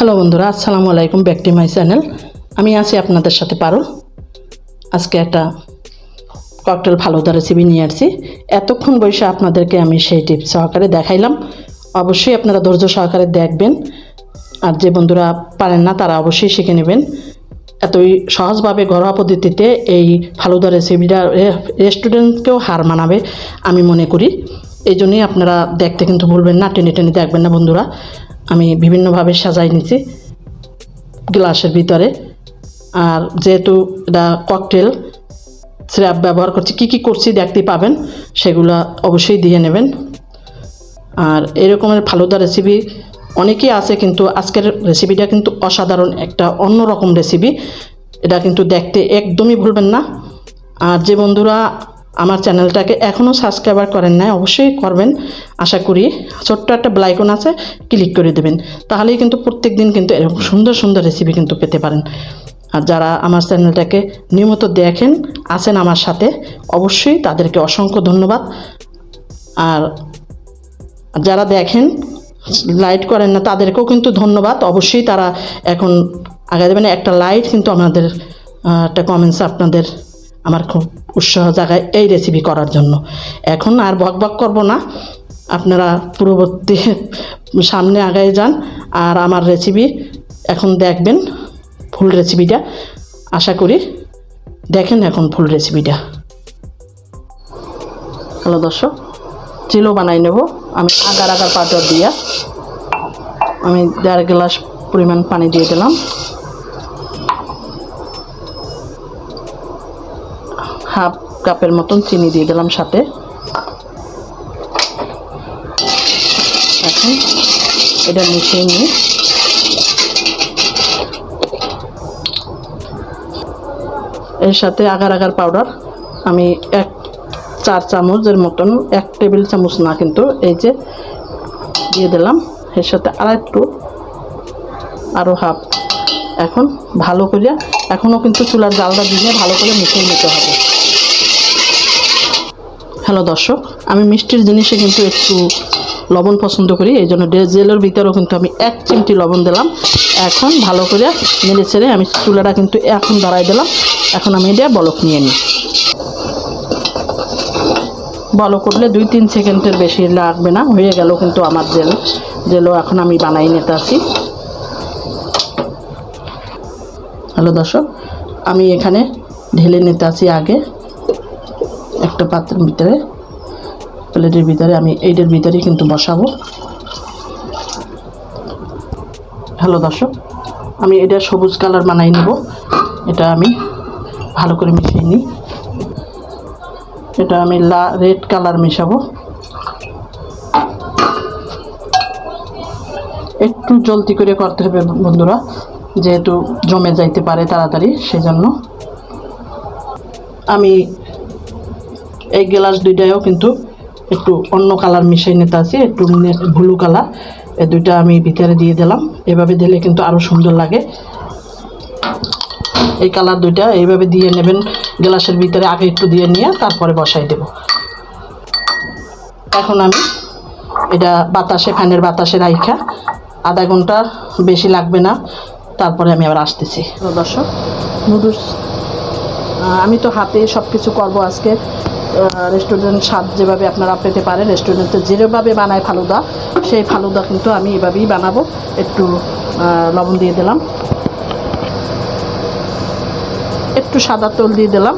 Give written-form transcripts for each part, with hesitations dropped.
Hello বন্ধুরা, আসসালামু আলাইকুম, ব্যাক টু মাই চ্যানেল। আমি আছি আপনাদের সাথে পারুল। আজকে একটা ককটেল ফালুদা রেসিপি নিয়ে আসছি। এতক্ষণ বসে আপনাদেরকে আমি সেই টিপস সহকারে দেখাইলাম। অবশ্যই আপনারা ধৈর্য সহকারে দেখবেন, আর যে বন্ধুরা পারেন না তারা অবশ্যই শিখে নেবেন। এতই সহজভাবে ঘরোয়া পদ্ধতিতে এই ফালুদা রেসিপিটা রেস্টুরেন্টকেও হার মানাবে আমি মনে করি। এই জন্যই আপনারা দেখতে কিন্তু ভুলবেন না, টেনে টেনে দেখবেন না বন্ধুরা। আমি বিভিন্নভাবে সাজাই নিয়েছি গ্লাসের ভিতরে। আর যেহেতু এটা ককটেল সিরাপ ব্যবহার করছি, কী কী করছি দেখতে পাবেন, সেগুলো অবশ্যই দিয়ে নেবেন। আর এরকমের ফালুদা রেসিপি অনেকেই আছে, কিন্তু আজকের রেসিপিটা কিন্তু অসাধারণ একটা অন্যরকম রেসিপি। এটা কিন্তু দেখতে একদমই ভুলবেন না। আর যে বন্ধুরা আমার চ্যানেলটাকে এখনও সাবস্ক্রাইবার করেন না, অবশ্যই করবেন। আশা করি ছোট্ট একটা বেল আইকন আছে, ক্লিক করে দেবেন, তাহলেই কিন্তু প্রত্যেক দিন কিন্তু এরকম সুন্দর সুন্দর রেসিপি কিন্তু পেতে পারেন। আর যারা আমার চ্যানেলটাকে নিয়মিত দেখেন, আছেন আমার সাথে, অবশ্যই তাদেরকে অসংখ্য ধন্যবাদ। আর যারা দেখেন লাইক করেন না, তাদেরকেও কিন্তু ধন্যবাদ। অবশ্যই তারা এখন আগে দেবেন একটা লাইক, কিন্তু আমাদের একটা কমেন্টস আপনাদের আমার খুব উৎসাহ জাগায় এই রেসিপি করার জন্য। এখন আর বক করব না, আপনারা পূর্ববর্তী সামনে আগায় যান আর আমার রেসিপি এখন দেখবেন, ফুল রেসিপিটা। আশা করি দেখেন এখন ফুল রেসিপিটা। হ্যালো দর্শক, চিলো বানাই নেব আমি। আগার পাউডার দিয়ে আমি 1.5 গ্লাস পরিমাণ পানি দিয়ে দিলাম। হাফ কাপের মতন চিনি দিয়ে দিলাম সাথে। এখন এটা মিশিয়ে নিই। এর সাথে আগার পাউডার আমি 4 চামচের মতন, 1 টেবিল চামচ না কিন্তু, এই যে দিয়ে দিলাম। এর সাথে আরও হাফ। এখন ভালো করে, এখনও কিন্তু চুলার জালটা দিয়ে ভালো করে মিশিয়ে নিতে হবে। হ্যালো দর্শক, আমি মিষ্টির জিনিসে কিন্তু একটু লবণ পছন্দ করি, এই জন্য জেলের ভিতরেও কিন্তু আমি 1 চিমটি লবণ দিলাম। এখন ভালো করে নেড়ে ছেড়ে আমি চুলাটা কিন্তু এখন দাঁড়াই দিলাম। এখন আমি এটা বলক নিয়ে নিই। বলক করলে 2-3 সেকেন্ডের বেশি লাগবে না, হয়ে গেল কিন্তু আমার জেলও এখন আমি বানাই নিতে আসি। হ্যালো দর্শক, আমি এখানে ঢেলে নিতে আসি আগে একটা পাত্রের ভিতরে, প্লেটের ভিতরে। আমি এইটার ভিতরেই কিন্তু বসাবো। হ্যালো দর্শক, আমি এটা সবুজ কালার বানাই নেব। এটা আমি ভালো করে মিশিয়ে নিই। এটা আমি রেড কালার মেশাবো। একটু জলদি করে করতে হবে বন্ধুরা, যেহেতু জমে যাইতে পারে তাড়াতাড়ি, সেজন্য। আমি এই গ্লাস দুইটাও কিন্তু একটু অন্য কালার মিশিয়ে নিতে আসি, একটু ব্লু কালার। এই দুইটা আমি ভিতরে দিয়ে দিলাম। এভাবে দিলে কিন্তু আরও সুন্দর লাগে। এই কালার দুইটা এইভাবে দিয়ে নেবেন গ্লাসের ভিতরে, আগে একটু দিয়ে নিয়ে তারপরে বসাই দেব। এখন আমি এটা ফ্যানের বাতাসে রাইখা আধা ঘন্টা, বেশি লাগবে না, তারপরে আমি আবার আসতেছি। দর্শক, নুডলস আমি তো হাতে সব কিছু করবো আজকে। রেস্টুরেন্ট স্বাদ যেভাবে আপনারা পেতে পারেন, রেস্টুরেন্টে যেভাবে বানায় ফালুদা, সেই ফালুদা কিন্তু আমি এভাবেই বানাবো। একটু লবণ দিয়ে দিলাম, একটু সাদা তেল দিয়ে দিলাম,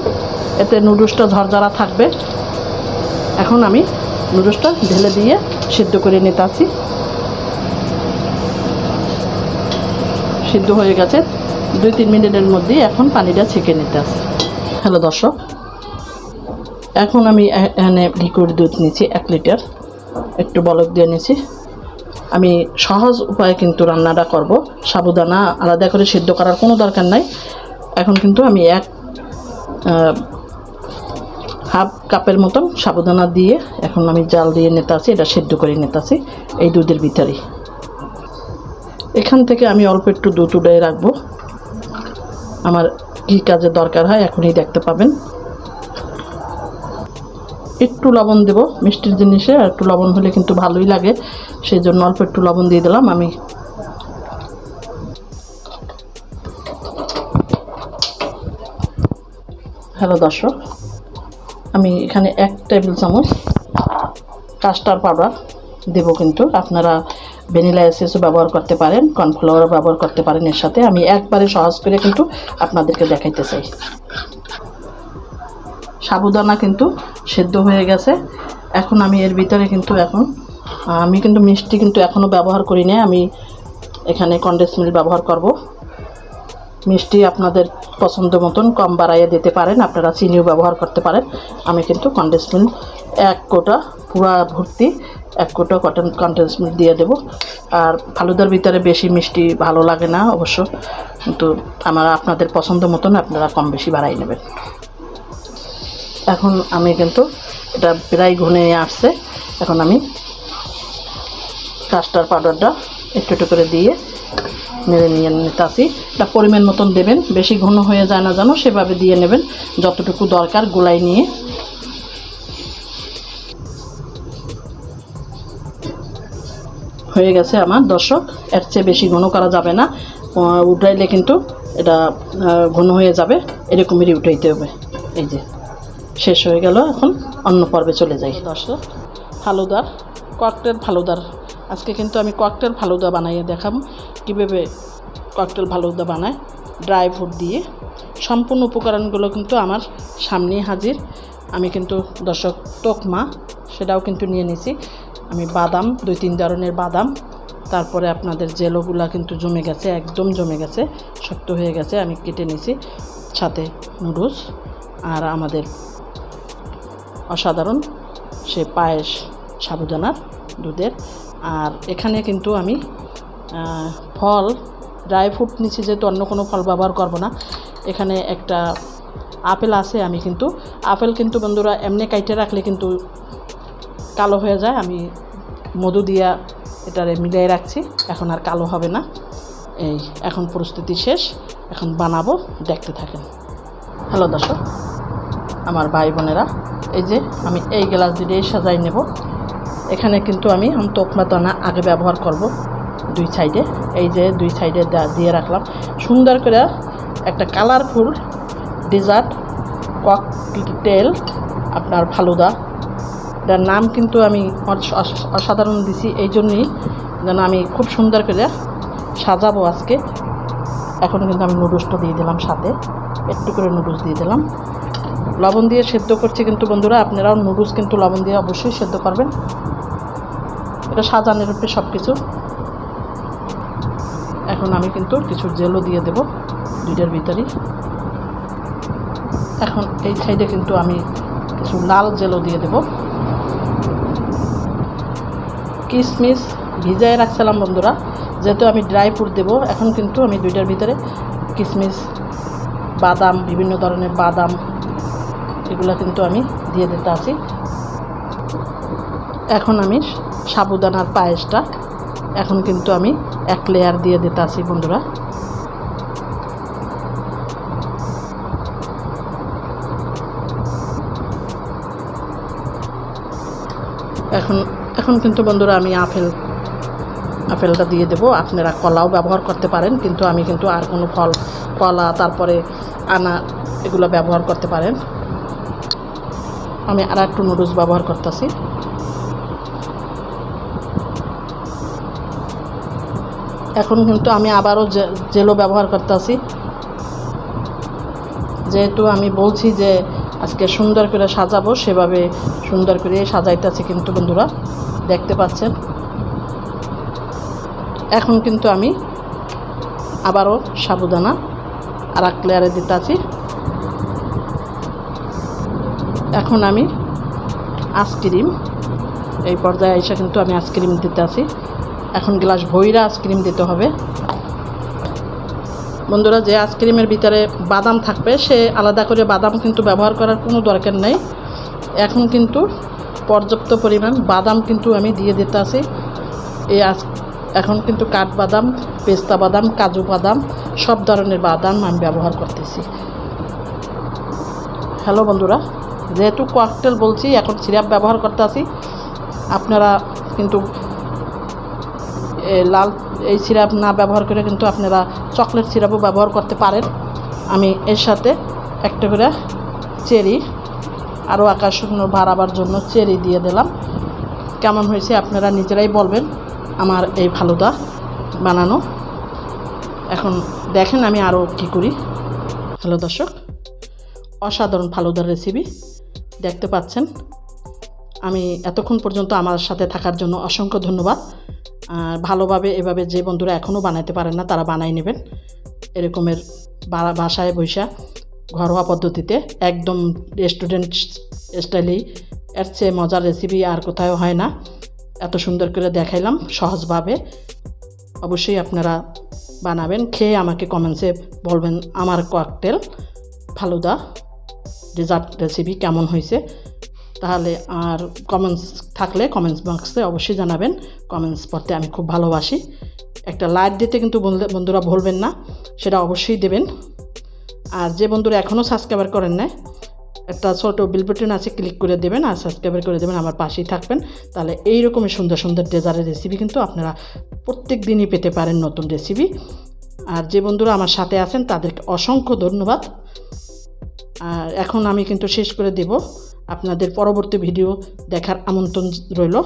এতে নুডলসটা ঝরঝরা থাকবে। এখন আমি নুডলসটা ঢেলে দিয়ে সিদ্ধ করে নিতে আসি। সিদ্ধ হয়ে গেছে 2-3 মিনিটের মধ্যেই। এখন পানিটা ছেঁকে নিতে আসি। হ্যালো দর্শক, এখন আমি এখানে লিকুইড দুধ নিয়েছি 1 লিটার, একটু বলক দিয়ে নিয়েছি। আমি সহজ উপায়ে কিন্তু রান্নাটা করব, সাবুদানা আলাদা করে সিদ্ধ করার কোনো দরকার নাই। এখন কিন্তু আমি হাফ কাপের মতন সাবুদানা দিয়ে এখন আমি জাল দিয়ে নিতে আসি, এটা সিদ্ধ করে নিতে আসি এই দুধের ভিতরেই। এখান থেকে আমি অল্প একটু দুধ উড়িয়ে রাখবো, আমার কী কাজে দরকার হয় এখনই দেখতে পাবেন। একটু লবণ দেব, মিষ্টির জিনিসে একটু লবণ হলে কিন্তু ভালোই লাগে, সেই জন্য অল্প একটু লবণ দিয়ে দিলাম আমি। হ্যালো দর্শক, আমি এখানে 1 টেবিল চামচ কাস্টার্ড পাউডার দেব। কিন্তু আপনারা ভ্যানিলা এসেন্সও ব্যবহার করতে পারেন, কর্নফ্লাওয়ারও ব্যবহার করতে পারেন। এর সাথে আমি একবারে সহজ করে কিন্তু আপনাদেরকে দেখাইতে চাই। সাবুদানা কিন্তু সেদ্ধ হয়ে গেছে। এখন আমি এর ভিতরে কিন্তু আমি কিন্তু মিষ্টি কিন্তু এখনও ব্যবহার করি না। আমি এখানে কনডেন্স মিল্ক ব্যবহার করব। মিষ্টি আপনাদের পছন্দ মতন কম বাড়াইয়ে দিতে পারেন, আপনারা চিনিও ব্যবহার করতে পারেন। আমি কিন্তু কনডেন্স মিল্ক 1 কোটা পুরা ভর্তি 1 কোটা কনডেন্স মিল্ক দিয়ে দেব। আর ফালুদার ভিতরে বেশি মিষ্টি ভালো লাগে না অবশ্য, কিন্তু আপনাদের পছন্দ মতন আপনারা কম বেশি বাড়াই নেবেন। এখন আমি কিন্তু এটা প্রায় ঘনে আসছে। এখন আমি কাস্টার্ড পাউডারটা একটু একটু করে দিয়ে নেড়ে নিয়ে নিতেছি। এটা পরিমাণ মতন দেবেন, বেশি ঘন হয়ে যায় না যেন, সেভাবে দিয়ে নেবেন যতটুকু দরকার গোলাই নিয়ে। হয়ে গেছে আমার দর্শক, এর চেয়ে বেশি ঘন করা যাবে না, উঠাইলে কিন্তু এটা ঘন হয়ে যাবে। এরকমই উঠাইতে হবে। এই যে শেষ হয়ে গেল। এখন অন্য পর্বে চলে যাই দর্শক। ফালুদার ককটেল ফালুদার আজকে কিন্তু আমি ককটেল ফালুদা বানাইয়ে দেখাবো কীভাবে ককটেল ফালুদা বানায় ড্রাই ফ্রুট দিয়ে। সম্পূর্ণ উপকরণগুলো কিন্তু আমার সামনেই হাজির। আমি কিন্তু দর্শক তোকমা সেটাও কিন্তু নিয়ে নিছি। আমি বাদাম 2-3 ধরনের বাদাম, তারপরে আপনাদের জেলোগুলা কিন্তু জমে গেছে, একদম জমে গেছে, শক্ত হয়ে গেছে, আমি কেটে নিছি। সাথে নুডলস আর আমাদের অসাধারণ সে পায়েস সাবুদানার দুধের। আর এখানে কিন্তু আমি ফল ড্রাই ফ্রুট নিচ্ছি, যেহেতু অন্য কোনো ফল ব্যবহার করব না। এখানে একটা আপেল আছে। আমি কিন্তু আপেল কিন্তু বন্ধুরা এমনি কাইটে রাখলে কিন্তু কালো হয়ে যায়। আমি মধু দিয়া এটারে মিলিয়ে রাখছি, এখন আর কালো হবে না। এই এখন প্রস্তুতি শেষ, এখন বানাবো, দেখতে থাকেন। হ্যালো দর্শক, আমার ভাই বোনেরা, এই যে আমি এই গ্লাস দিয়ে সাজাই নেব। এখানে কিন্তু আমি তোকমা দানা আগে ব্যবহার করব 2 সাইডে। এই যে 2 সাইডে দিয়ে রাখলাম সুন্দর করে একটা কালারফুল ডেজার্ট ককটেল আপনার ফালুদা। এটার নাম কিন্তু আমি অসাধারণ দিছি এই জন্যই যেন আমি খুব সুন্দর করে সাজাবো আজকে। এখন কিন্তু আমি নুডলসটা দিয়ে দিলাম, সাথে একটু করে নুডলস দিয়ে দিলাম। লবণ দিয়ে সেদ্ধ করছি কিন্তু বন্ধুরা, আপনারাও নুডলস কিন্তু লবণ দিয়ে অবশ্যই সেদ্ধ করবেন। এটা সাজানোর উপরে সব কিছু। এখন আমি কিন্তু কিছু জেলও দিয়ে দেব দুইটার ভিতরেই। এখন এই সাইডে কিন্তু আমি কিছু লাল জেলও দিয়ে দেব। কিশমিশ ভিজায় রাখছিলাম বন্ধুরা, যেহেতু আমি ড্রাই ফ্রুট দেবো। এখন কিন্তু আমি দুইটার ভিতরে কিশমিশ, বাদাম, বিভিন্ন ধরনের বাদাম, এগুলো কিন্তু আমি দিয়ে দিতে আছি। এখন আমি সাবুদানার পায়েসটা এখন কিন্তু আমি 1 লেয়ার দিয়ে দিতে আছি বন্ধুরা। এখন কিন্তু বন্ধুরা আমি আপেলটা দিয়ে দেব। আপনারা কলাও ব্যবহার করতে পারেন, কিন্তু আমি কিন্তু আর কোনো ফল, কলা, তারপরে আনা, এগুলো ব্যবহার করতে পারেন। আমি আর একটু নুডলস ব্যবহার করতেছি। এখন কিন্তু আমি আবারও জেলও ব্যবহার করতেছি, যেহেতু আমি বলছি যে আজকে সুন্দর করে সাজাবো, সেভাবে সুন্দর করে সাজাইতেছি কিন্তু বন্ধুরা, দেখতে পাচ্ছেন। এখন কিন্তু আমি আবারও সাবুদানা আর 1 লেয়ারে দিতে আছি। এখন আমি আইসক্রিম, এই পর্যায়ে এসে কিন্তু আমি আইসক্রিম দিতে আছি। এখন গ্লাস ভইরা আইসক্রিম দিতে হবে বন্ধুরা। যে আইসক্রিমের ভিতরে বাদাম থাকবে সে আলাদা করে বাদাম কিন্তু ব্যবহার করার কোনো দরকার নেই। এখন কিন্তু পর্যাপ্ত পরিমাণ বাদাম কিন্তু আমি দিয়ে দিতে আছি। এখন কিন্তু কাঠবাদাম, পেস্তা বাদাম, কাজু বাদাম, সব ধরনের বাদাম আমি ব্যবহার করতেছি। হ্যালো বন্ধুরা, যেহেতু ককটেল বলছি, এখন সিরাপ ব্যবহার করতে আছি। আপনারা কিন্তু এই সিরাপ না ব্যবহার করে কিন্তু আপনারা চকলেট সিরাপও ব্যবহার করতে পারেন। আমি এর সাথে একটা করে চেরি, আরও আকাশ শুকনো বাড়াবার জন্য চেরি দিয়ে দিলাম। কেমন হয়েছে আপনারা নিজেরাই বলবেন আমার এই ফালুদা বানানো। এখন দেখেন আমি আরও কী করি। হ্যালো দর্শক, অসাধারণ ফালুদার রেসিপি দেখতে পাচ্ছেন। আমি এতক্ষণ পর্যন্ত আমার সাথে থাকার জন্য অসংখ্য ধন্যবাদ। আর ভালোভাবে এভাবে যে বন্ধুরা এখনও বানাইতে পারেন না তারা বানাই নেবেন। এরকমের বাসায় বৈশা ঘরোয়া পদ্ধতিতে একদম রেস্টুরেন্ট স্টাইলেই, এর চেয়ে মজার রেসিপি আর কোথাও হয় না। এত সুন্দর করে দেখাইলাম সহজভাবে। অবশ্যই আপনারা বানাবেন, খেয়ে আমাকে কমেন্টসে বলবেন আমার ককটেল ফালুদা ডেজার্ট রেসিপি কেমন হয়েছে। তাহলে আর কমেন্টস থাকলে কমেন্টস বক্সে অবশ্যই জানাবেন। কমেন্টস পড়তে আমি খুব ভালোবাসি। একটা লাইক দিতে কিন্তু বন্ধুরা ভুলবেন না, সেটা অবশ্যই দেবেন। আর যে বন্ধুরা এখনও সাবস্ক্রাইব করেন না, একটা ছোট বেল বাটন আছে, ক্লিক করে দেবেন আর সাবস্ক্রাইব করে দেবেন, আমার পাশেই থাকবেন। তাহলে এইরকমই সুন্দর সুন্দর ডেজার্টের রেসিপি কিন্তু আপনারা প্রত্যেক দিনই পেতে পারেন, নতুন রেসিপি। আর যে বন্ধুরা আমার সাথে আছেন তাদেরকে অসংখ্য ধন্যবাদ। আর এখন আমি কিন্তু শেষ করে দেব। আপনাদের পরবর্তী ভিডিও দেখার আমন্ত্রণ রইল।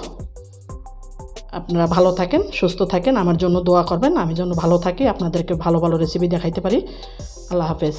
আপনারা ভালো থাকেন, সুস্থ থাকেন, আমার জন্য দোয়া করবেন, আমি যেন ভালো থাকি, আপনাদেরকে ভালো ভালো রেসিপি দেখাইতে পারি। আল্লাহ হাফেজ।